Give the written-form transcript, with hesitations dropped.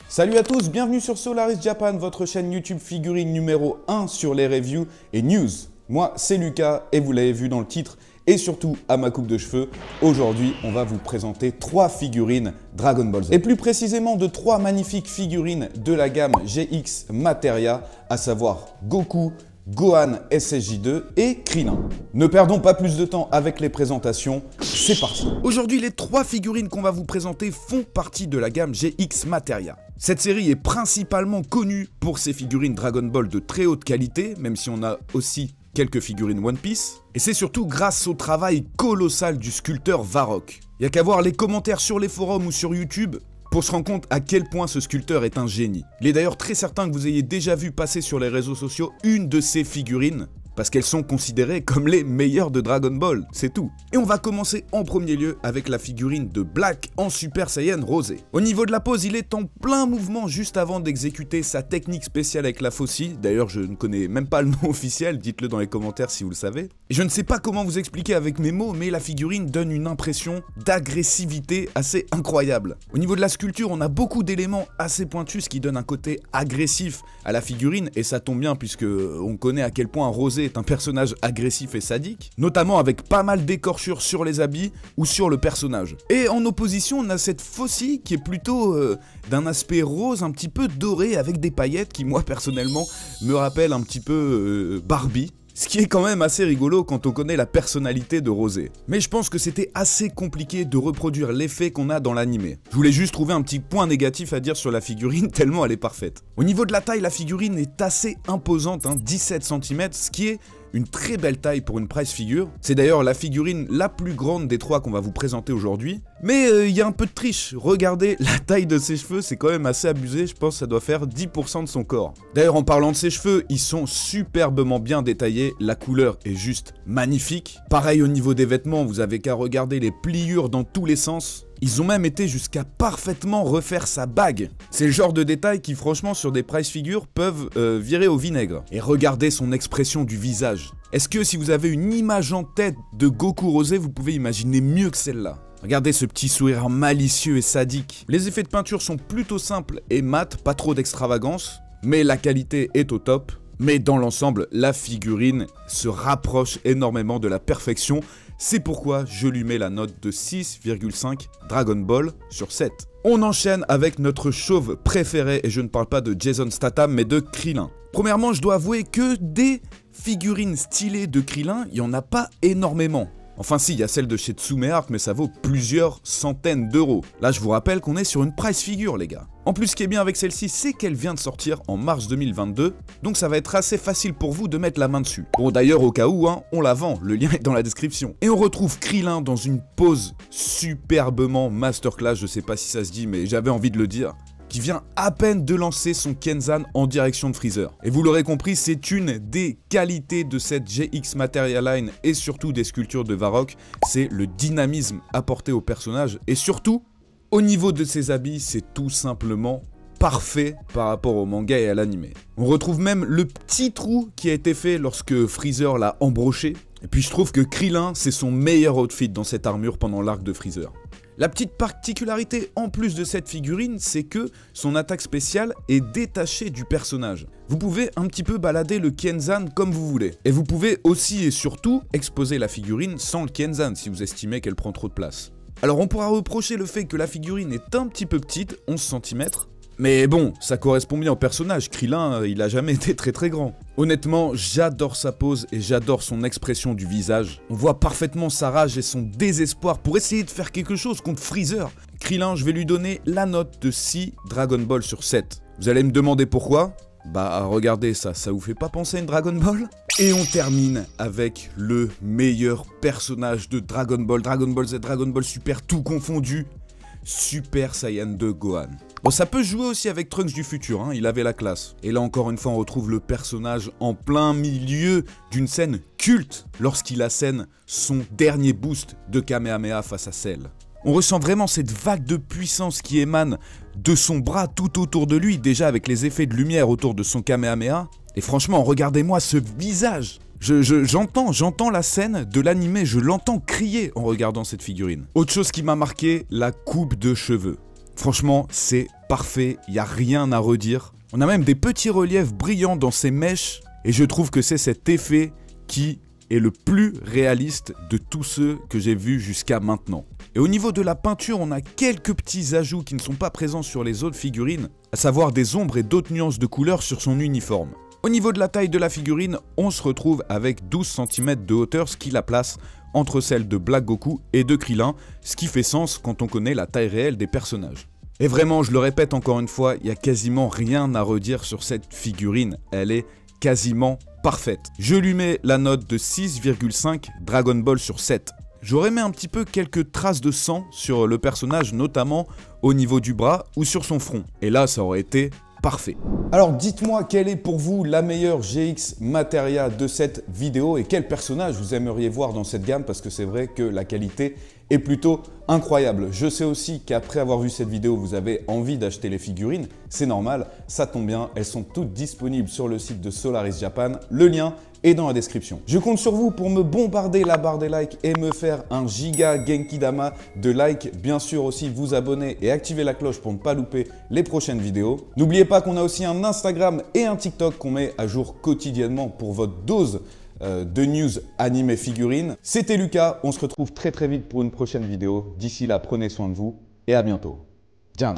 Salut à tous, bienvenue sur Solaris Japan, votre chaîne YouTube figurine numéro 1 sur les reviews et news. Moi, c'est Lucas et vous l'avez vu dans le titre et surtout à ma coupe de cheveux. Aujourd'hui, on va vous présenter 3 figurines Dragon Ball Z. Et plus précisément de 3 magnifiques figurines de la gamme GX Materia, à savoir Goku, Gohan SSJ2 et Krillin. Ne perdons pas plus de temps avec les présentations, c'est parti. Aujourd'hui, les 3 figurines qu'on va vous présenter font partie de la gamme GX Materia. Cette série est principalement connue pour ses figurines Dragon Ball de très haute qualité, même si on a aussi quelques figurines One Piece. Et c'est surtout grâce au travail colossal du sculpteur Varrock. Il n'y a qu'à voir les commentaires sur les forums ou sur YouTube pour se rendre compte à quel point ce sculpteur est un génie. Il est d'ailleurs très certain que vous ayez déjà vu passer sur les réseaux sociaux une de ses figurines, parce qu'elles sont considérées comme les meilleures de Dragon Ball, c'est tout. Et on va commencer en premier lieu avec la figurine de Black en Super Saiyan Rosé. Au niveau de la pose, il est en plein mouvement juste avant d'exécuter sa technique spéciale avec la faucille. D'ailleurs, je ne connais même pas le nom officiel, dites-le dans les commentaires si vous le savez. Et je ne sais pas comment vous expliquer avec mes mots, mais la figurine donne une impression d'agressivité assez incroyable. Au niveau de la sculpture, on a beaucoup d'éléments assez pointus qui donnent un côté agressif à la figurine, et ça tombe bien puisque on connaît à quel point Rosé est un personnage agressif et sadique, notamment avec pas mal d'écorchures sur les habits ou sur le personnage. Et en opposition, on a cette faucille qui est plutôt d'un aspect rose, un petit peu doré avec des paillettes qui, moi personnellement, me rappellent un petit peu Barbie. Ce qui est quand même assez rigolo quand on connaît la personnalité de Rosé. Mais je pense que c'était assez compliqué de reproduire l'effet qu'on a dans l'animé. Je voulais juste trouver un petit point négatif à dire sur la figurine tellement elle est parfaite. Au niveau de la taille, la figurine est assez imposante, 17 cm, ce qui est une très belle taille pour une prize figure. C'est d'ailleurs la figurine la plus grande des 3 qu'on va vous présenter aujourd'hui. Mais il y a un peu de triche. Regardez la taille de ses cheveux, c'est quand même assez abusé. Je pense que ça doit faire 10% de son corps. D'ailleurs, en parlant de ses cheveux, ils sont superbement bien détaillés. La couleur est juste magnifique. Pareil au niveau des vêtements, vous avez qu'à regarder les pliures dans tous les sens. Ils ont même été jusqu'à parfaitement refaire sa bague. C'est le genre de détails qui franchement sur des prize figures peuvent virer au vinaigre. Et regardez son expression du visage. Est-ce que si vous avez une image en tête de Goku Rosé, vous pouvez imaginer mieux que celle-là? Regardez ce petit sourire malicieux et sadique. Les effets de peinture sont plutôt simples et mat, pas trop d'extravagance, mais la qualité est au top. Mais dans l'ensemble, la figurine se rapproche énormément de la perfection. C'est pourquoi je lui mets la note de 6,5 Dragon Ball sur 7. On enchaîne avec notre chauve préféré, et je ne parle pas de Jason Statham, mais de Krillin. Premièrement, je dois avouer que des figurines stylées de Krillin, il n'y en a pas énormément. Enfin si, il y a celle de chez Tsume Art, mais ça vaut plusieurs centaines d'euros. Là, je vous rappelle qu'on est sur une prize figure, les gars. En plus, ce qui est bien avec celle-ci, c'est qu'elle vient de sortir en mars 2022, donc ça va être assez facile pour vous de mettre la main dessus. Bon, d'ailleurs, au cas où, on la vend, le lien est dans la description. Et on retrouve Krillin dans une pose superbement masterclass, je sais pas si ça se dit, mais j'avais envie de le dire, qui vient à peine de lancer son Kenzan en direction de Freezer. Et vous l'aurez compris, c'est une des qualités de cette GX Materia Line et surtout des sculptures de Varrock, c'est le dynamisme apporté au personnage et surtout, au niveau de ses habits, c'est tout simplement parfait par rapport au manga et à l'animé. On retrouve même le petit trou qui a été fait lorsque Freezer l'a embroché. Et puis je trouve que Krillin, c'est son meilleur outfit dans cette armure pendant l'arc de Freezer. La petite particularité en plus de cette figurine, c'est que son attaque spéciale est détachée du personnage. Vous pouvez un petit peu balader le Kenzan comme vous voulez. Et vous pouvez aussi et surtout exposer la figurine sans le Kenzan si vous estimez qu'elle prend trop de place. Alors on pourra reprocher le fait que la figurine est un petit peu petite, 11 cm, mais bon, ça correspond bien au personnage, Krillin, il a jamais été très grand. Honnêtement, j'adore sa pose et j'adore son expression du visage. On voit parfaitement sa rage et son désespoir pour essayer de faire quelque chose contre Freezer. Krillin, je vais lui donner la note de 6 Dragon Ball sur 7. Vous allez me demander pourquoi? Bah regardez ça vous fait pas penser à une Dragon Ball? Et on termine avec le meilleur personnage de Dragon Ball Z, Dragon Ball Super, tout confondu. Super Saiyan 2 Gohan. Bon, ça peut jouer aussi avec Trunks du futur, hein, il avait la classe. Et là encore une fois, on retrouve le personnage en plein milieu d'une scène culte lorsqu'il assène son dernier boost de Kamehameha face à Cell. On ressent vraiment cette vague de puissance qui émane de son bras tout autour de lui, déjà avec les effets de lumière autour de son Kamehameha. Et franchement, regardez-moi ce visage. J'entends la scène de l'animé, je l'entends crier en regardant cette figurine. Autre chose qui m'a marqué, la coupe de cheveux. Franchement, c'est parfait, il n'y a rien à redire. On a même des petits reliefs brillants dans ses mèches, et je trouve que c'est cet effet qui est le plus réaliste de tous ceux que j'ai vus jusqu'à maintenant. Et au niveau de la peinture, on a quelques petits ajouts qui ne sont pas présents sur les autres figurines, à savoir des ombres et d'autres nuances de couleurs sur son uniforme. Au niveau de la taille de la figurine, on se retrouve avec 12 cm de hauteur, ce qui la place entre celle de Black Goku et de Krillin, ce qui fait sens quand on connaît la taille réelle des personnages. Et vraiment, je le répète encore une fois, il n'y a quasiment rien à redire sur cette figurine, elle est quasiment parfaite. Je lui mets la note de 6,5 Dragon Ball sur 7. J'aurais mis un petit peu quelques traces de sang sur le personnage, notamment au niveau du bras ou sur son front. Et là, ça aurait été parfait. Alors dites-moi quelle est pour vous la meilleure GX Materia de cette vidéo et quel personnage vous aimeriez voir dans cette gamme, parce que c'est vrai que la qualité est plutôt incroyable. Je sais aussi qu'après avoir vu cette vidéo, vous avez envie d'acheter les figurines. C'est normal, ça tombe bien, elles sont toutes disponibles sur le site de Solaris Japan. Le lien est dans la description. Je compte sur vous pour me bombarder la barre des likes et me faire un giga Genkidama de likes. Bien sûr aussi vous abonner et activer la cloche pour ne pas louper les prochaines vidéos. N'oubliez pas qu'on a aussi un Instagram et un TikTok qu'on met à jour quotidiennement pour votre dose de news animé figurines. C'était Lucas, on se retrouve très vite pour une prochaine vidéo. D'ici là, prenez soin de vous et à bientôt. Ciao.